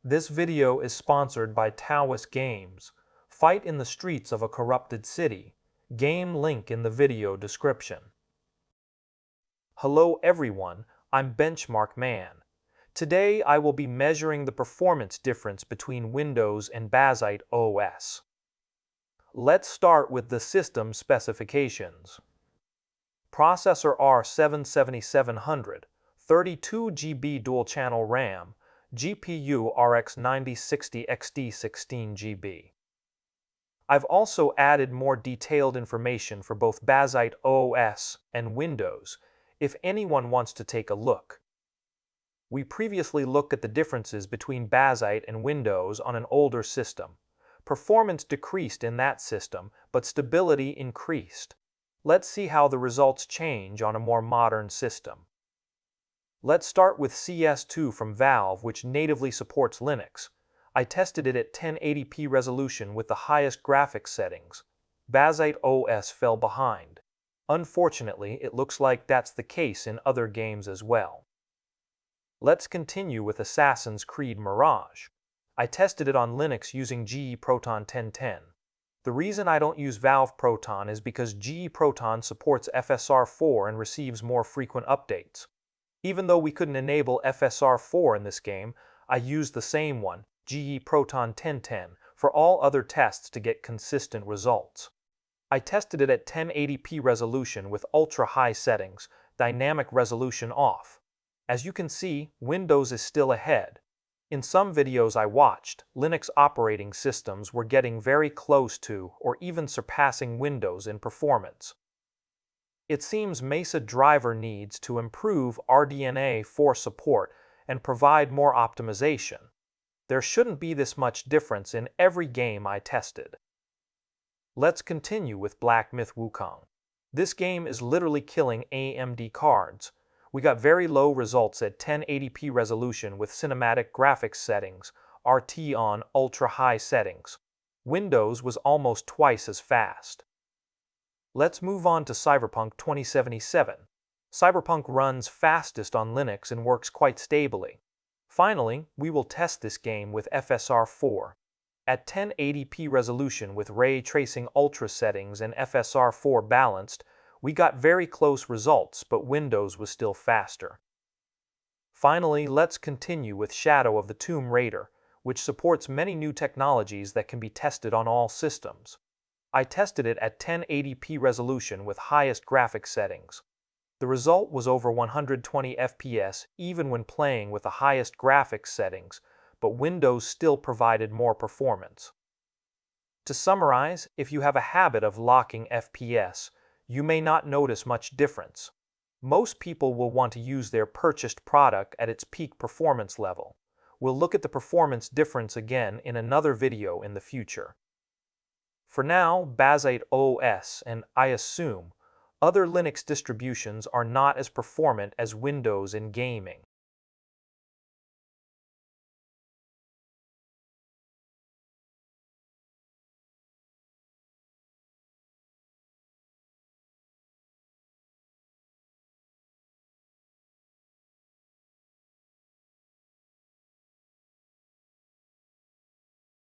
This video is sponsored by Taoist Games. Fight in the streets of a corrupted city. Game link in the video description. Hello everyone, I'm Benchmark Man. Today I will be measuring the performance difference between Windows and Bazzite OS. Let's start with the system specifications. Processor R7-7700, 32 GB dual-channel RAM, GPU RX 9060 XT 16 GB. I've also added more detailed information for both Bazzite OS and Windows, if anyone wants to take a look. We previously looked at the differences between Bazzite and Windows on an older system. Performance decreased in that system, but stability increased. Let's see how the results change on a more modern system. Let's start with CS2 from Valve, which natively supports Linux. I tested it at 1080p resolution with the highest graphics settings. Bazzite OS fell behind. Unfortunately, it looks like that's the case in other games as well. Let's continue with Assassin's Creed Mirage. I tested it on Linux using GE Proton 1010. The reason I don't use Valve Proton is because GE Proton supports FSR4 and receives more frequent updates. Even though we couldn't enable FSR4 in this game, I used the same one, GE Proton 1010, for all other tests to get consistent results. I tested it at 1080p resolution with ultra-high settings, dynamic resolution off. As you can see, Windows is still ahead. In some videos I watched, Linux operating systems were getting very close to or even surpassing Windows in performance. It seems Mesa driver needs to improve RDNA 4 support and provide more optimization. There shouldn't be this much difference in every game I tested. Let's continue with Black Myth Wukong. This game is literally killing AMD cards. We got very low results at 1080p resolution with cinematic graphics settings, RT on ultra-high settings. Windows was almost twice as fast. Let's move on to Cyberpunk 2077. Cyberpunk runs fastest on Linux and works quite stably. Finally, we will test this game with FSR4. At 1080p resolution with ray tracing ultra settings and FSR4 balanced, we got very close results, but Windows was still faster. Finally, let's continue with Shadow of the Tomb Raider, which supports many new technologies that can be tested on all systems. I tested it at 1080p resolution with highest graphics settings. The result was over 120 FPS even when playing with the highest graphics settings, but Windows still provided more performance. To summarize, if you have a habit of locking FPS, you may not notice much difference. Most people will want to use their purchased product at its peak performance level. We'll look at the performance difference again in another video in the future. For now, Bazzite OS and, I assume, other Linux distributions are not as performant as Windows in gaming.